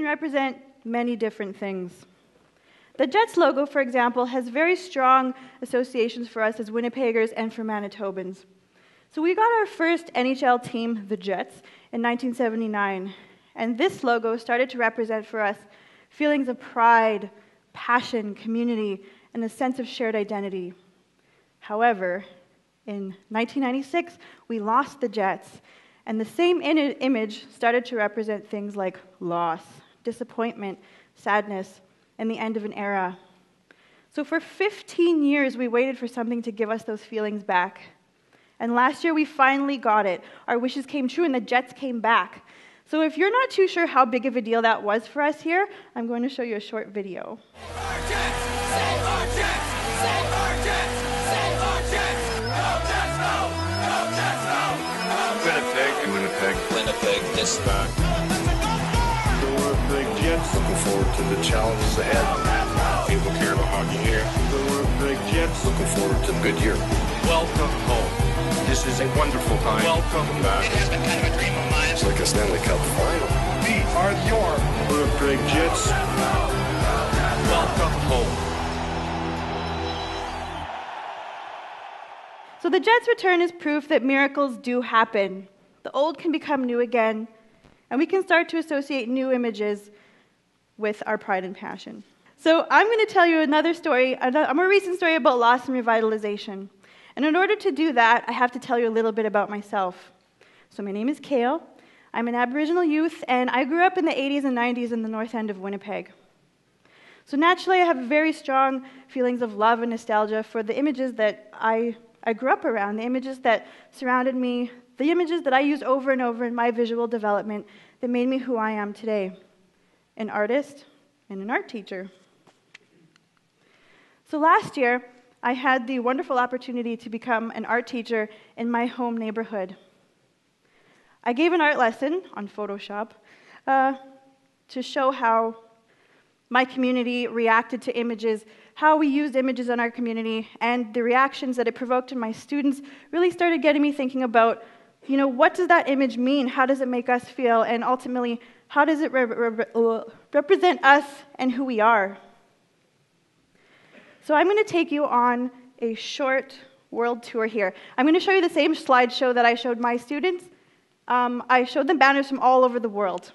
can represent many different things. The Jets logo, for example, has very strong associations for us as Winnipeggers and for Manitobans. So we got our first NHL team, the Jets, in 1979, and this logo started to represent for us feelings of pride, passion, community, and a sense of shared identity. However, in 1996, we lost the Jets, and the same image started to represent things like loss, disappointment, sadness, and the end of an era. So for 15 years, we waited for something to give us those feelings back. And last year, we finally got it. Our wishes came true, and the Jets came back. So if you're not too sure how big of a deal that was for us here, I'm going to show you a short video. Save our Jets! Save our Jets! Save our Jets! Save our Jets! Go Jets, go! Go Jets, go! Winnipeg, Winnipeg, Winnipeg, this back. The Winnipeg Jets. Looking forward to the challenges ahead. People care about hockey here. The Winnipeg Jets. Looking forward to a good year. Welcome home. This is a wonderful time. Welcome back. It has been kind of a dream of mine. It's like a Stanley Cup final. We are your Winnipeg Jets. Welcome home. So the Jets' return is proof that miracles do happen. The old can become new again, and we can start to associate new images with our pride and passion. So I'm going to tell you another story, a more recent story about loss and revitalization. And in order to do that, I have to tell you a little bit about myself. So my name is Kale. I'm an Aboriginal youth, and I grew up in the 80s and 90s in the north end of Winnipeg. So naturally, I have very strong feelings of love and nostalgia for the images that I grew up around, the images that surrounded me, the images that I used over and over in my visual development that made me who I am today, an artist and an art teacher. So last year, I had the wonderful opportunity to become an art teacher in my home neighborhood. I gave an art lesson on Photoshop to show how my community reacted to images, how we used images in our community, and the reactions that it provoked in my students really started getting me thinking about, what does that image mean? How does it make us feel? And ultimately, how does it represent us and who we are? So I'm going to take you on a short world tour here. I'm going to show you the same slideshow that I showed my students. I showed them banners from all over the world.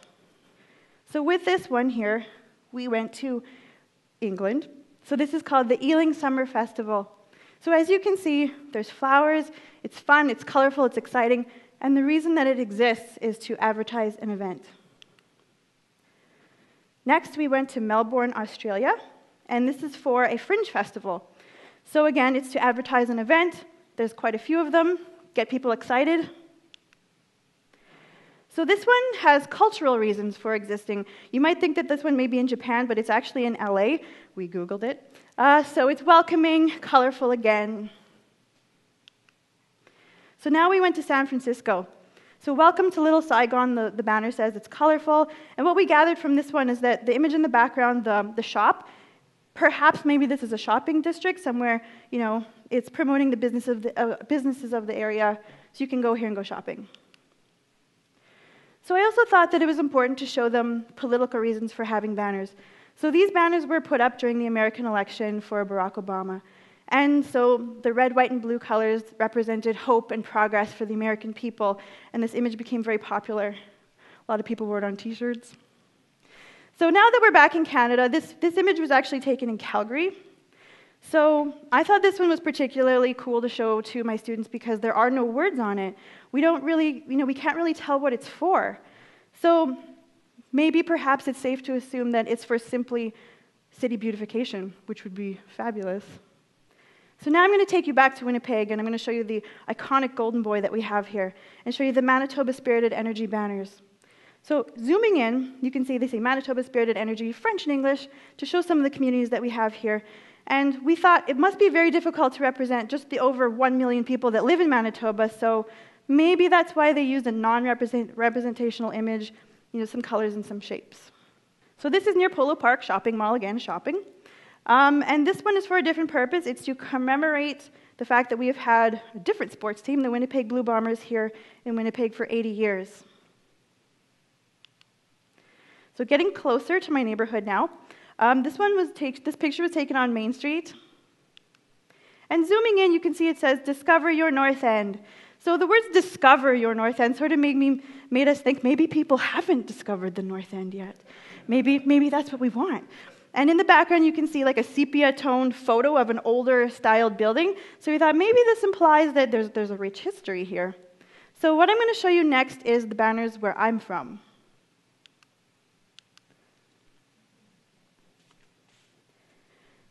So with this one here, we went to England. So this is called the Ealing Summer Festival. So as you can see, there's flowers, it's fun, it's colorful, it's exciting, and the reason that it exists is to advertise an event. Next, we went to Melbourne, Australia, and this is for a fringe festival. So again, it's to advertise an event. There's quite a few of them, get people excited. So this one has cultural reasons for existing. You might think that this one may be in Japan, but it's actually in LA. We Googled it. So it's welcoming, colorful again. So now we went to San Francisco. So welcome to Little Saigon, the banner says. It's colorful. And what we gathered from this one is that the image in the background, the shop, perhaps maybe this is a shopping district somewhere, it's promoting the businesses of the area, so you can go here and go shopping. So I also thought that it was important to show them political reasons for having banners. So these banners were put up during the American election for Barack Obama. And so the red, white, and blue colors represented hope and progress for the American people, and this image became very popular. A lot of people wore it on t-shirts. So now that we're back in Canada, this image was actually taken in Calgary. So I thought this one was particularly cool to show to my students because there are no words on it. We don't really, we can't really tell what it's for. So maybe perhaps it's safe to assume that it's for simply city beautification, which would be fabulous. So now I'm going to take you back to Winnipeg, and I'm going to show you the iconic golden boy that we have here, and show you the Manitoba Spirited Energy banners. So zooming in, you can see they say Manitoba Spirited Energy, French and English, to show some of the communities that we have here. And we thought it must be very difficult to represent just the over 1 million people that live in Manitoba, so maybe that's why they used a non-representational image, some colors and some shapes. So this is near Polo Park Shopping Mall, again, shopping. And this one is for a different purpose. It's to commemorate the fact that we have had a different sports team, the Winnipeg Blue Bombers, here in Winnipeg for 80 years. So getting closer to my neighborhood now. This picture was taken on Main Street. And zooming in, you can see it says, "Discover your North End." So the words "discover your North End" sort of made us think maybe people haven't discovered the North End yet. Maybe that's what we want. And in the background, you can see like a sepia-toned photo of an older styled building. So we thought maybe this implies that there's a rich history here. So what I'm going to show you next is the banners where I'm from.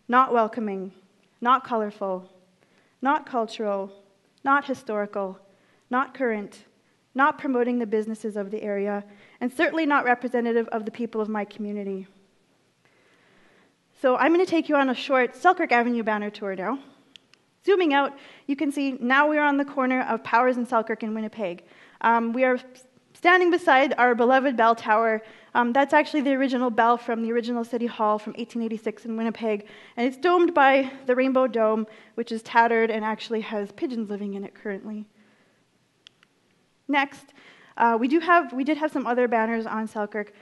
Not welcoming, not colorful, not cultural, not historical, not current, not promoting the businesses of the area, and certainly not representative of the people of my community. So I'm going to take you on a short Selkirk Avenue banner tour now. Zooming out, you can see now we're on the corner of Powers and Selkirk in Winnipeg. We are standing beside our beloved bell tower. That's actually the original bell from the original City Hall from 1886 in Winnipeg, and it's domed by the Rainbow Dome, which is tattered and actually has pigeons living in it currently. Next, we did have some other banners on Selkirk.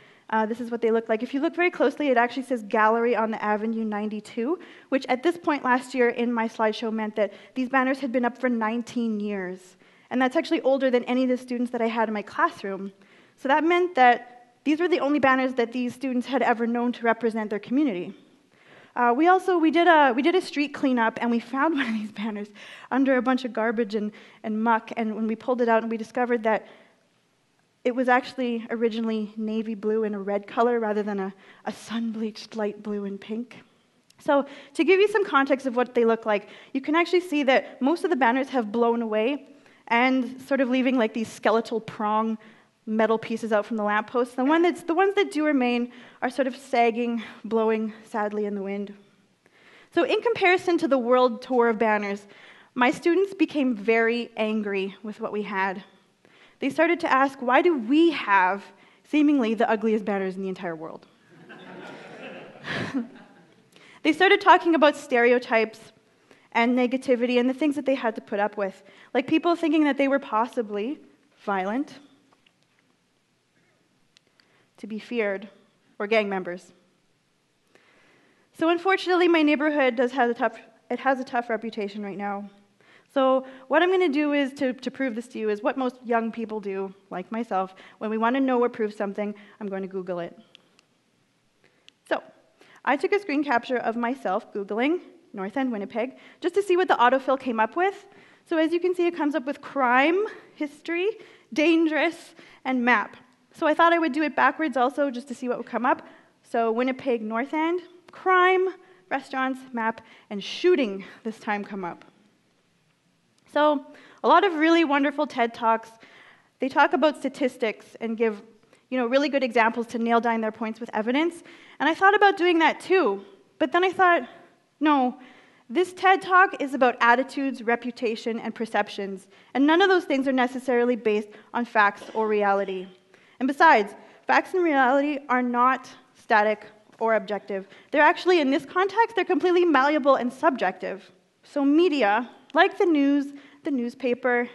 This is what they look like. If you look very closely, it actually says Gallery on the Avenue 92, which at this point last year in my slideshow meant that these banners had been up for 19 years. And that's actually older than any of the students that I had in my classroom. So that meant that these were the only banners that these students had ever known to represent their community. We did a street cleanup, and we found one of these banners under a bunch of garbage and muck. And when we pulled it out, and we discovered that it was actually originally navy blue and a red color rather than a sun-bleached light blue and pink. So to give you some context of what they look like, you can actually see that most of the banners have blown away and sort of leaving like these skeletal prong metal pieces out from the lampposts. The ones that do remain are sort of sagging, blowing sadly in the wind. So in comparison to the world tour of banners, my students became very angry with what we had. They started to ask, why do we have seemingly the ugliest banners in the entire world? They started talking about stereotypes and negativity and the things that they had to put up with, like people thinking that they were possibly violent, to be feared, or gang members. So unfortunately, my neighborhood has a tough reputation right now. So what I'm going to do is to prove this to you is what most young people do, like myself. When we want to know or prove something, I'm going to Google it. So I took a screen capture of myself Googling North End, Winnipeg, just to see what the autofill came up with. So as you can see, it comes up with crime, history, dangerous, and map. So I thought I would do it backwards also, just to see what would come up. So Winnipeg, North End, crime, restaurants, map, and shooting this time come up. So a lot of really wonderful TED Talks, they talk about statistics and give really good examples to nail down their points with evidence. And I thought about doing that too. But then I thought, no, this TED Talk is about attitudes, reputation, and perceptions. And none of those things are necessarily based on facts or reality. And besides, facts and reality are not static or objective. They're actually, in this context, they're completely malleable and subjective. So media, like the news, the newspaper,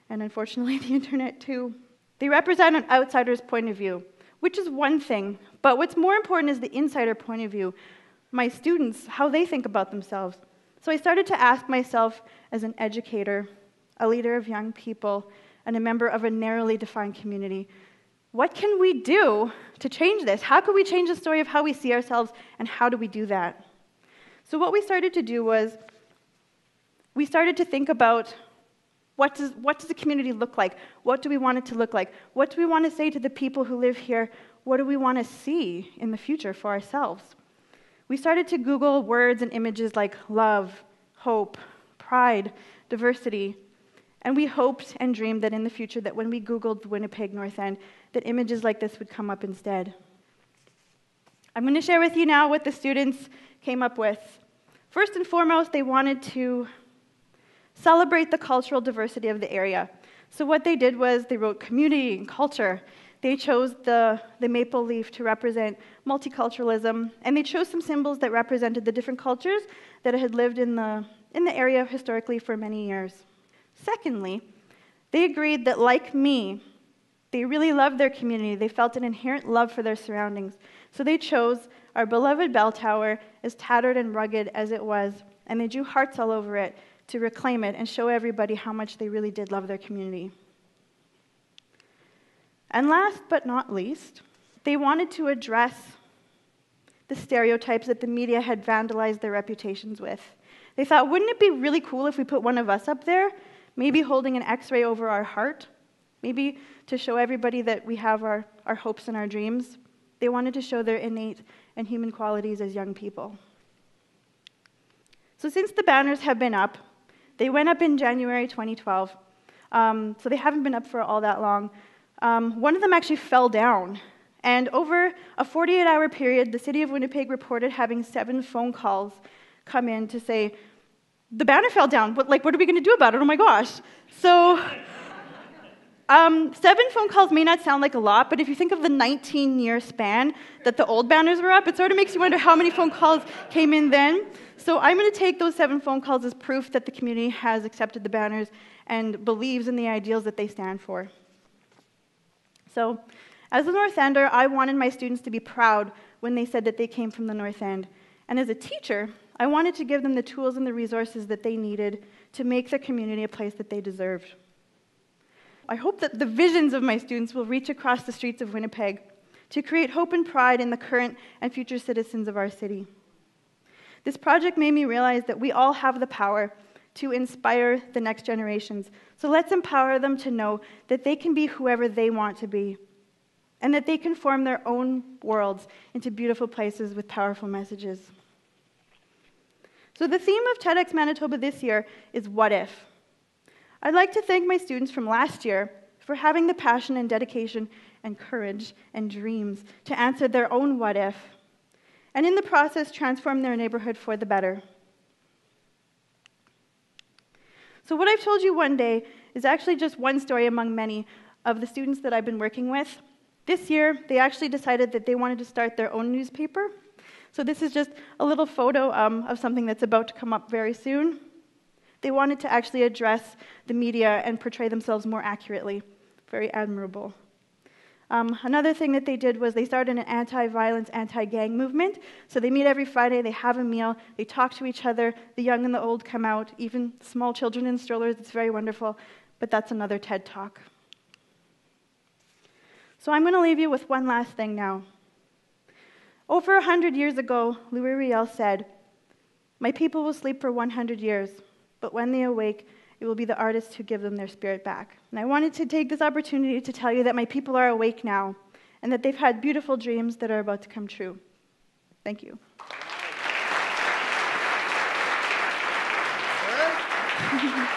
and unfortunately the internet too, they represent an outsider's point of view, which is one thing, but what's more important is the insider point of view, my students, how they think about themselves. So I started to ask myself as an educator, a leader of young people, and a member of a narrowly defined community, what can we do to change this? How can we change the story of how we see ourselves, and how do we do that? So what we started to do was we started to think about what does the community look like? What do we want it to look like? What do we want to say to the people who live here? What do we want to see in the future for ourselves? We started to Google words and images like love, hope, pride, diversity, and we hoped and dreamed that in the future that when we Googled Winnipeg North End, that images like this would come up instead. I'm going to share with you now what the students came up with. First and foremost, they wanted to celebrate the cultural diversity of the area. So what they did was they wrote community and culture. They chose the maple leaf to represent multiculturalism, and they chose some symbols that represented the different cultures that had lived in the area historically for many years. Secondly, they agreed that, like me, They really loved their community. They felt an inherent love for their surroundings. So they chose our beloved bell tower, as tattered and rugged as it was, and they drew hearts all over it to reclaim it and show everybody how much they really did love their community. And last but not least, they wanted to address the stereotypes that the media had vandalized their reputations with. They thought, wouldn't it be really cool if we put one of us up there, maybe holding an X-ray over our heart, maybe to show everybody that we have our hopes and our dreams? They wanted to show their innate and human qualities as young people. So since the banners have been up, they went up in January 2012, so they haven't been up for all that long. One of them actually fell down, and over a 48-hour period, the city of Winnipeg reported having 7 phone calls come in to say, the banner fell down, what are we going to do about it? Oh my gosh. So 7 phone calls may not sound like a lot, but if you think of the 19-year span that the old banners were up, it sort of makes you wonder how many phone calls came in then. So I'm going to take those 7 phone calls as proof that the community has accepted the banners and believes in the ideals that they stand for. So, as a North Ender, I wanted my students to be proud when they said that they came from the North End. And as a teacher, I wanted to give them the tools and the resources that they needed to make their community a place that they deserved. I hope that the visions of my students will reach across the streets of Winnipeg to create hope and pride in the current and future citizens of our city. This project made me realize that we all have the power to inspire the next generations. So let's empower them to know that they can be whoever they want to be, and that they can form their own worlds into beautiful places with powerful messages. So the theme of TEDxManitoba this year is What If? I'd like to thank my students from last year for having the passion and dedication and courage and dreams to answer their own what if, and in the process transform their neighborhood for the better. So what I've told you one day is actually just one story among many of the students that I've been working with. This year, they actually decided that they wanted to start their own newspaper. So this is just a little photo of something that's about to come up very soon. They wanted to actually address the media and portray themselves more accurately. Very admirable. Another thing that they did was they started an anti-violence, anti-gang movement. So they meet every Friday, they have a meal, they talk to each other, the young and the old come out, even small children in strollers. It's very wonderful, but that's another TED Talk. So I'm going to leave you with one last thing now. Over 100 years ago, Louis Riel said, "My people will sleep for 100 years, but when they awake, it will be the artists who give them their spirit back." And I wanted to take this opportunity to tell you that my people are awake now, and that they've had beautiful dreams that are about to come true. Thank you. Sir?